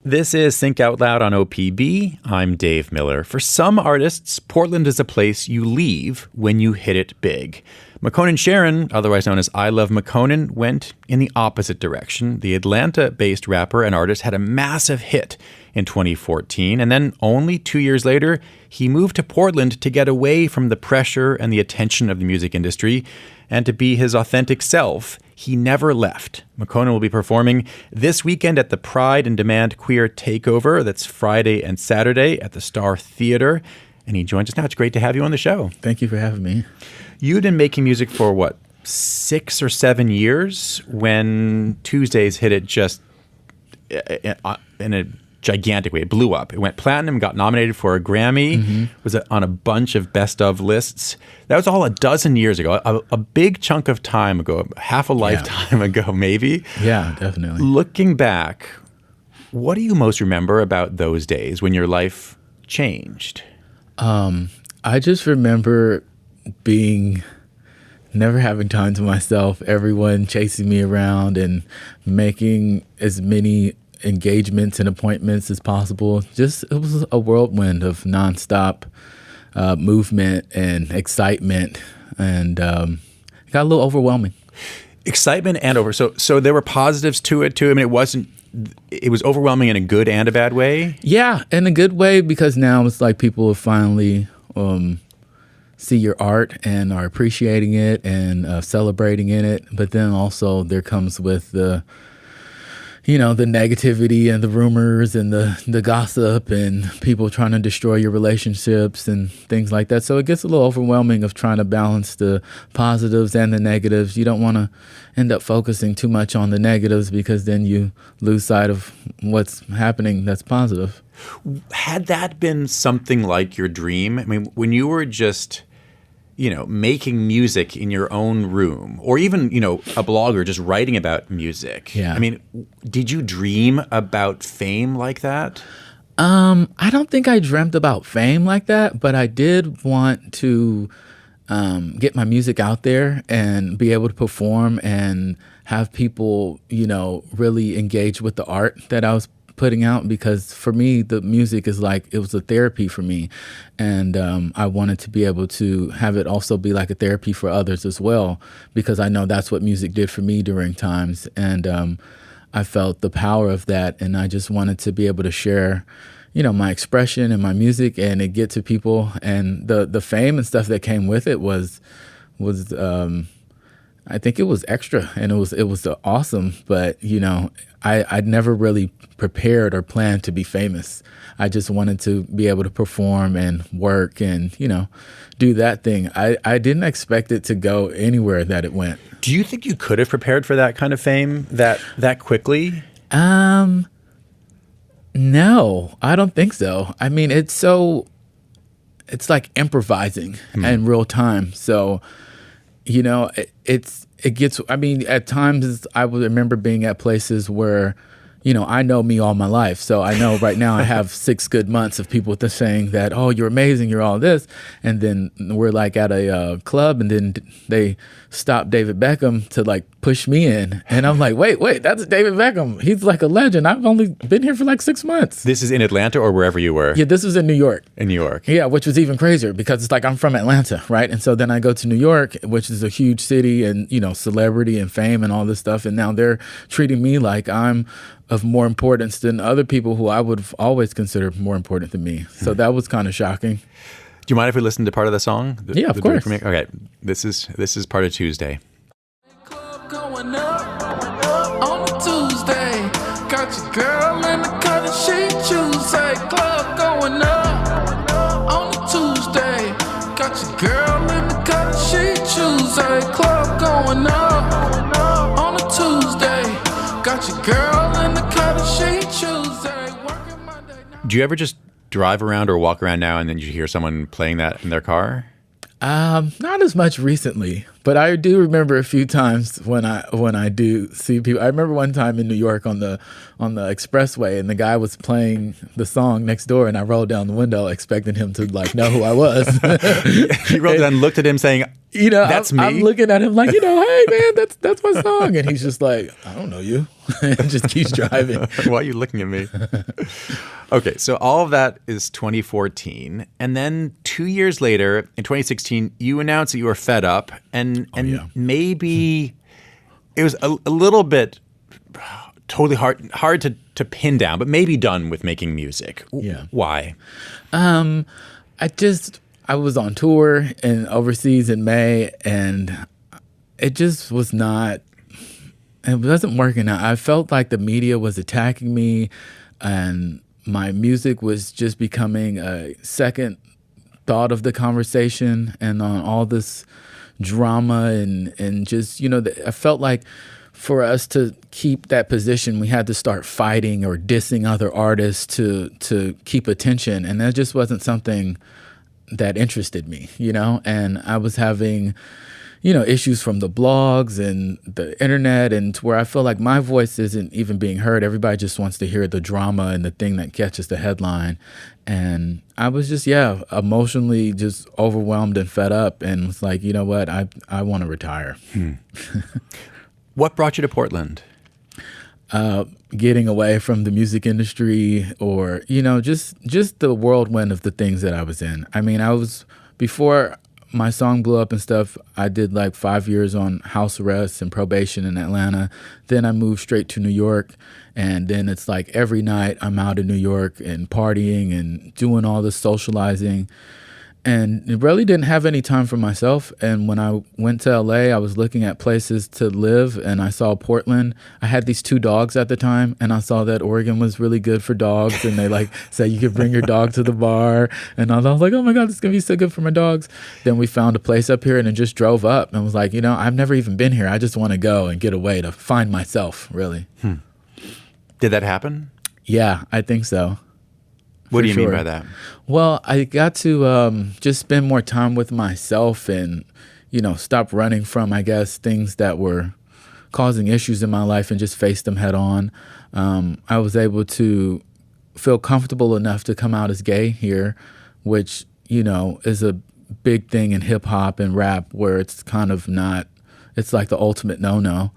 This is Think Out Loud on OPB. I'm Dave Miller. For some artists, Portland is a place you leave when you hit it big. Makonnen Sharon, otherwise known as iLoveMakonnen, went in the opposite direction. The Atlanta-based rapper and artist had a massive hit in 2014, and then only 2 years later, he moved to Portland to get away from the pressure and the attention of the music industry and to be his authentic self. He never left. Makonnen will be performing this weekend at the Pride and Demand Queer Takeover. That's Friday and Saturday at the Star Theater. And he joins us now. It's great to have you on the show. Thank you for having me. You'd been making music for, 6 or 7 years when Tuesdays hit it just in a gigantic way. It blew up. It went platinum, got nominated for a Grammy, was on a bunch of best of lists. That was all a dozen years ago, a big chunk of time ago, half a lifetime ago, maybe. Yeah, definitely. Looking back, what do you most remember about those days when your life changed? I just remember never having time to myself, everyone chasing me around and making as many engagements and appointments as possible. It was a whirlwind of nonstop movement and excitement, and it got a little overwhelming. Excitement and so there were positives to it too. I mean, it was overwhelming in a good and a bad way. Yeah, in a good way, because now it's like people have finally see your art and are appreciating it and celebrating in it. But then also there comes with the negativity and the rumors and the gossip and people trying to destroy your relationships and things like that. So it gets a little overwhelming of trying to balance the positives and the negatives. You don't want to end up focusing too much on the negatives, because then you lose sight of what's happening that's positive. Had that been something like your dream? I mean, when you were just making music in your own room, or even, a blogger just writing about music. Yeah. I mean, did you dream about fame like that? I don't think I dreamt about fame like that, but I did want to get my music out there and be able to perform and have people, really engage with the art that I was putting out, because for me the music is it was a therapy for me, and I wanted to be able to have it also be like a therapy for others as well, because I know that's what music did for me during times, and I felt the power of that, and I just wanted to be able to share my expression and my music and it get to people, and the fame and stuff that came with it was I think it was extra, and it was awesome, but I'd never really prepared or planned to be famous. I just wanted to be able to perform and work and do that thing. I didn't expect it to go anywhere that it went. Do you think you could have prepared for that kind of fame that quickly? No, I don't think so. I mean, it's like improvising in real time. So it gets, I mean, at times I would remember being at places where, I know me all my life. So I know right now I have 6 good months of people saying that, oh, you're amazing, you're all this. And then we're like at a club, and then they stop David Beckham to push me in. And I'm like, wait, that's David Beckham. He's like a legend. I've only been here for 6 months. This is in Atlanta or wherever you were? Yeah, this was in New York. In New York. Yeah, which was even crazier, because it's I'm from Atlanta, right? And so then I go to New York, which is a huge city and, celebrity and fame and all this stuff. And now they're treating me like I'm of more importance than other people who I would have always considered more important than me. So that was kind of shocking. Do you mind if we listen to part of the song? Yeah, of course. Okay, this is part of Tuesday. Club going up on a Tuesday. Got your girl in the cut and she Tuesday. Club going up on a Tuesday. Got your girl in the cut and she Tuesday. Club going up on a Tuesday. Got your girl in the cut and she Tuesday. Working Monday night. Do you ever just drive around or walk around now and then you hear someone playing that in their car? Not as much recently, but I do remember a few times when I do see people. I remember one time in New York on the expressway, and the guy was playing the song next door, and I rolled down the window expecting him to know who I was. You rolled down and looked at him saying, That's me. I'm looking at him like, hey man, that's my song, and he's just like, I don't know you, and just keeps driving. Why are you looking at me? Okay, so all of that is 2014, and then 2 years later, in 2016, you announced that you were fed up, and maybe it was a little bit totally hard to pin down, but maybe done with making music. Yeah. Why? I was on tour and overseas in May, and it just was not. It wasn't working out. I felt like the media was attacking me, and my music was just becoming a second thought of the conversation, and on all this drama and just I felt like for us to keep that position, we had to start fighting or dissing other artists to keep attention, and that just wasn't something that interested me, and I was having, issues from the blogs and the internet, and to where I feel like my voice isn't even being heard. Everybody just wants to hear the drama and the thing that catches the headline. And I was just, emotionally just overwhelmed and fed up, and was like, you know what, I want to retire. What brought you to Portland? Getting away from the music industry, or just the whirlwind of the things that I was in. I mean, before my song blew up and stuff, I did like 5 years on house arrest and probation in Atlanta. Then I moved straight to New York, and then it's like every night I'm out in New York and partying and doing all this socializing. And really didn't have any time for myself. And when I went to LA, I was looking at places to live, and I saw Portland. I had these 2 dogs at the time, and I saw that Oregon was really good for dogs. And they said you could bring your dog to the bar. And I was like, oh my God, this is going to be so good for my dogs. Then we found a place up here and then just drove up and was like, I've never even been here. I just want to go and get away to find myself, really. Did that happen? Yeah, I think so. What do you mean by that? Well, I got to just spend more time with myself and, stop running from, I guess, things that were causing issues in my life and just face them head on. I was able to feel comfortable enough to come out as gay here, which, is a big thing in hip hop and rap, where it's kind of not, it's like the ultimate no-no.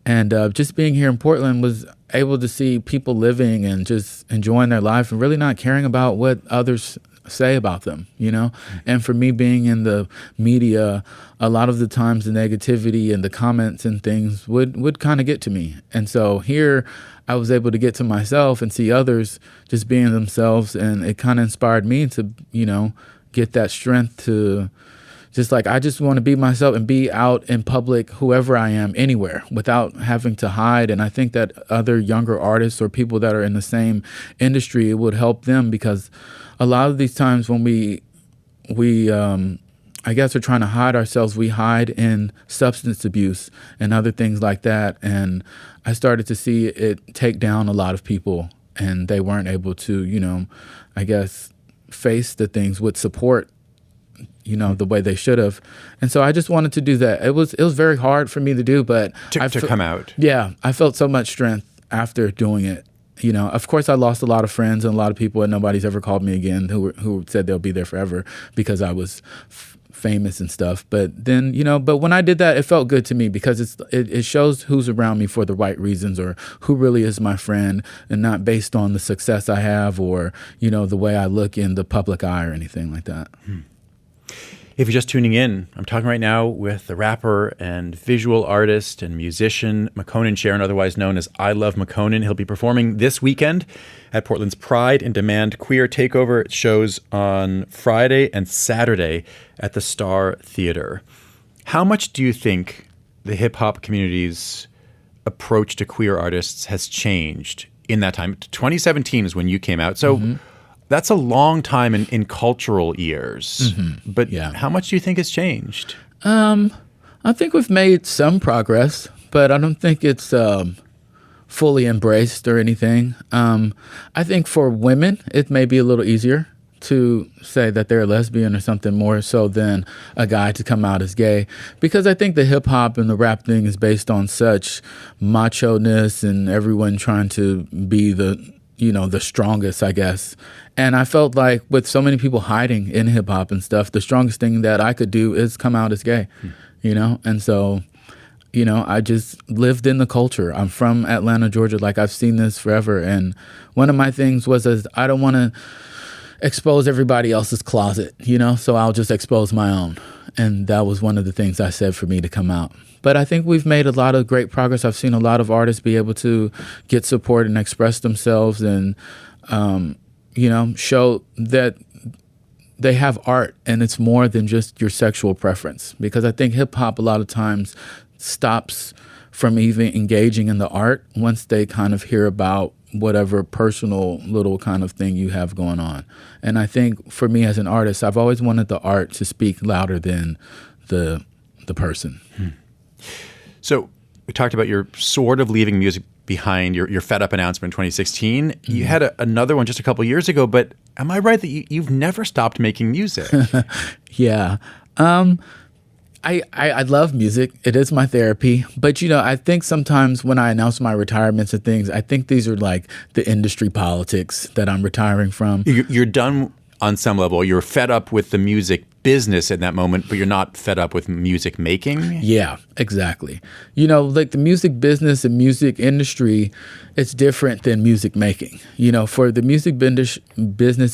And just being here in Portland was able to see people living and just enjoying their life and really not caring about what others say about them, And for me, being in the media, a lot of the times the negativity and the comments and things would kind of get to me. And so here I was able to get to myself and see others just being themselves, and it kind of inspired me to, get that strength to just like, I just want to be myself and be out in public, whoever I am, anywhere, without having to hide. And I think that other younger artists or people that are in the same industry, it would help them, because a lot of these times when we I guess are trying to hide ourselves, we hide in substance abuse and other things like that. And I started to see it take down a lot of people, and they weren't able to, I guess, face the things with support, the way they should have. And so I just wanted to do that. It was very hard for me to do, but to come out. Yeah, I felt so much strength after doing it. Of course I lost a lot of friends and a lot of people, and nobody's ever called me again who said they'll be there forever because I was famous and stuff. But then, but when I did that, it felt good to me, because it shows who's around me for the right reasons, or who really is my friend, and not based on the success I have or, the way I look in the public eye or anything like that. If you're just tuning in, I'm talking right now with the rapper and visual artist and musician Makonnen Sharon, otherwise known as iLoveMakonnen. He'll be performing this weekend at Portland's Pride and Demand Queer Takeover. It shows on Friday and Saturday at the Star Theater. How much do you think the hip-hop community's approach to queer artists has changed in that time? 2017 is when you came out. So that's a long time in cultural years. But how much do you think has changed? I think we've made some progress, but I don't think it's fully embraced or anything. I think for women, it may be a little easier to say that they're a lesbian or something, more so than a guy to come out as gay, because I think the hip hop and the rap thing is based on such macho-ness and everyone trying to be the the strongest, I guess. And I felt like with so many people hiding in hip hop and stuff, the strongest thing that I could do is come out as gay, And so, I just lived in the culture. I'm from Atlanta, Georgia. Like, I've seen this forever. And one of my things was I don't want to expose everybody else's closet, so I'll just expose my own. And that was one of the things I said for me to come out. But I think we've made a lot of great progress. I've seen a lot of artists be able to get support and express themselves and, show that they have art and it's more than just your sexual preference. Because I think hip hop a lot of times stops from even engaging in the art once they kind of hear about whatever personal little kind of thing you have going on. And I think for me as an artist, I've always wanted the art to speak louder than the person. So we talked about your sort of leaving music behind, your Fed Up announcement in 2016. You had another one just a couple years ago, but am I right that you've never stopped making music? Yeah. I love music. It is my therapy. But, I think sometimes when I announce my retirements and things, I think these are like the industry politics that I'm retiring from. You're done on some level. You're fed up with the music business in that moment, but you're not fed up with music making? Yeah, exactly. Like the music business and music industry, it's different than music making. For the music business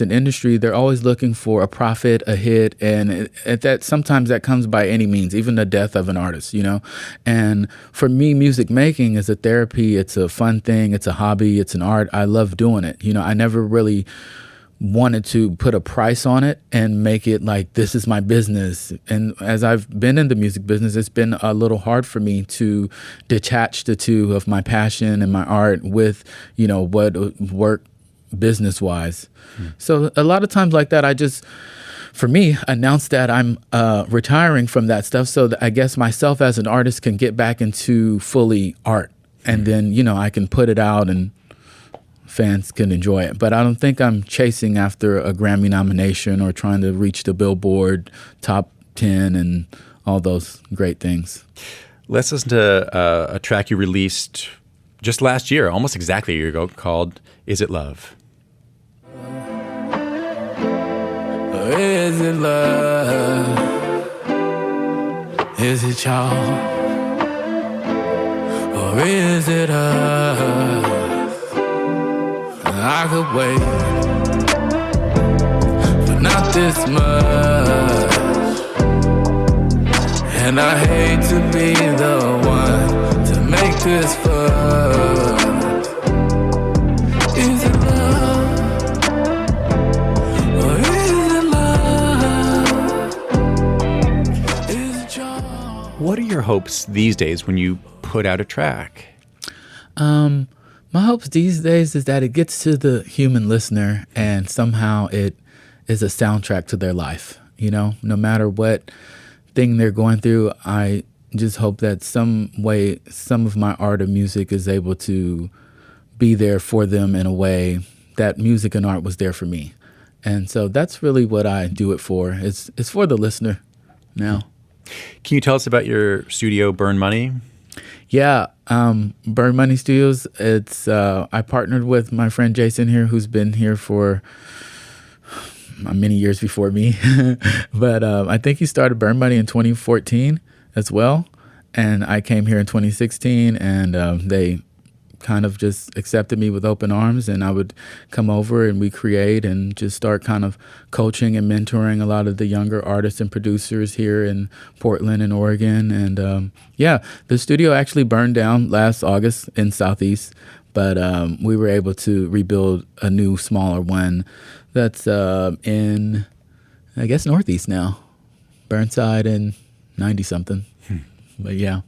and industry, they're always looking for a profit, a hit, and that sometimes that comes by any means, even the death of an artist, And for me, music making is a therapy. It's a fun thing. It's a hobby. It's an art. I love doing it. I never really wanted to put a price on it and make it like, this is my business. And as I've been in the music business, it's been a little hard for me to detach the two of my passion and my art with, what work business wise. So a lot of times like that, I just, for me, announce that I'm retiring from that stuff so that I guess myself as an artist can get back into fully art. And then, I can put it out and fans can enjoy it. But I don't think I'm chasing after a Grammy nomination or trying to reach the Billboard top 10 and all those great things. Let's listen to a track you released just last year, almost exactly a year ago, called Is It Love? Is it love? Is it y'all? Or is it us? I could wait, but not this much. And I hate to be the one to make this fuss. Is it love? Or is it love? Is it your... What are your hopes these days when you put out a track? My hopes these days is that it gets to the human listener and somehow it is a soundtrack to their life. No matter what thing they're going through, I just hope that some way, some of my art or music is able to be there for them in a way that music and art was there for me. And so that's really what I do it for. It's for the listener now. Can you tell us about your studio, Burn Money? Yeah, Burn Money Studios. It's I partnered with my friend Jason here, who's been here for many years before me. But I think he started Burn Money in 2014 as well. And I came here in 2016, and they kind of just accepted me with open arms, and I would come over and we create and just start kind of coaching and mentoring a lot of the younger artists and producers here in Portland and Oregon. And the studio actually burned down last August in Southeast, but we were able to rebuild a new, smaller one that's in, I guess, Northeast now, Burnside and 90-something. But yeah.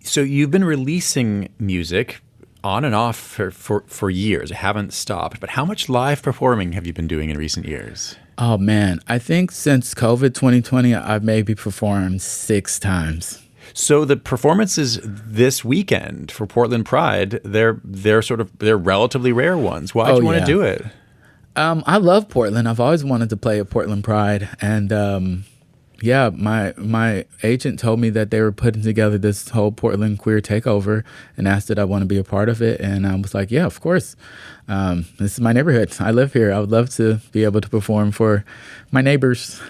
So you've been releasing music on and off for years. Haven't stopped. But how much live performing have you been doing in recent years? Oh, man. I think since COVID 2020, I've maybe performed 6 times. So the performances this weekend for Portland Pride, they're relatively rare ones. Why do you want to do it? I love Portland. I've always wanted to play at Portland Pride. And, Yeah, my agent told me that they were putting together this whole Portland queer takeover and asked that I want to be a part of it. And I was like, yeah, of course. This is my neighborhood. I live here. I would love to be able to perform for my neighbors.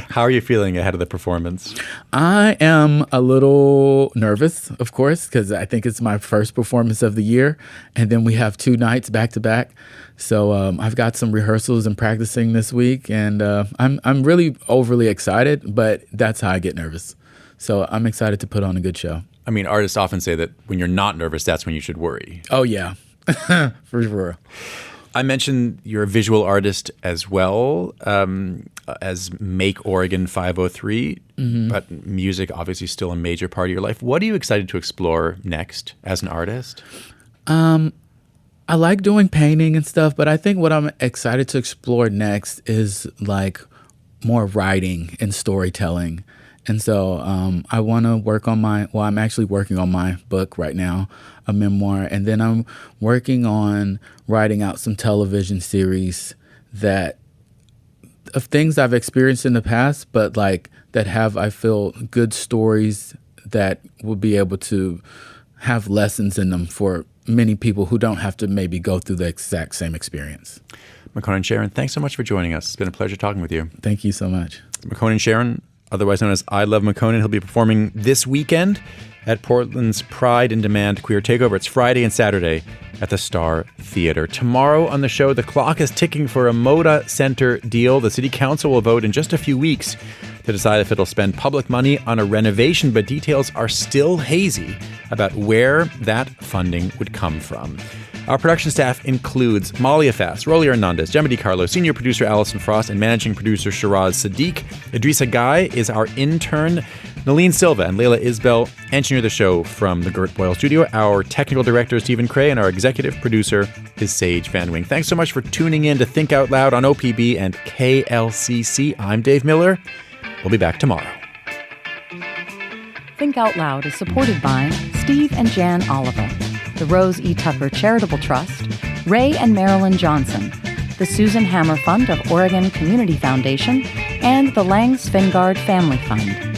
How are you feeling ahead of the performance? I am a little nervous, of course, because I think it's my first performance of the year. And then we have 2 nights back to back. So I've got some rehearsals and practicing this week, and I'm really overly excited, but that's how I get nervous. So I'm excited to put on a good show. I mean, artists often say that when you're not nervous, that's when you should worry. Oh, yeah, for sure. I mentioned you're a visual artist as well as Make Oregon 503, but music obviously still a major part of your life. What are you excited to explore next as an artist? I like doing painting and stuff, but I think what I'm excited to explore next is like more writing and storytelling. And so I want to work on I'm actually working on my book right now, a memoir. And then I'm working on writing out some television series of things I've experienced in the past, but like that have, I feel, good stories that will be able to have lessons in them for many people who don't have to maybe go through the exact same experience. Makonnen Sharon, thanks so much for joining us. It's been a pleasure talking with you. Thank you so much. Makonnen Sharon, otherwise known as I Love Makonnen. He'll be performing this weekend at Portland's Pride in Demand Queer Takeover. It's Friday and Saturday at the Star Theater. Tomorrow on the show, the clock is ticking for a Moda Center deal. The City Council will vote in just a few weeks to decide if it'll spend public money on a renovation, but details are still hazy about where that funding would come from. Our production staff includes Malia Fass, Rolly Hernandez, Gemma DiCarlo, senior producer Allison Frost, and managing producer Shiraz Sadiq. Idrissa Guy is our intern. Nalene Silva and Layla Isbell engineer the show from the Gert Boyle studio. Our technical director is Stephen Cray, and our executive producer is Sage Van Wing. Thanks so much for tuning in to Think Out Loud on OPB and KLCC. I'm Dave Miller. We'll be back tomorrow. Think Out Loud is supported by Steve and Jan Oliver, the Rose E. Tucker Charitable Trust, Ray and Marilyn Johnson, the Susan Hammer Fund of Oregon Community Foundation, and the Lang Svingard Family Fund.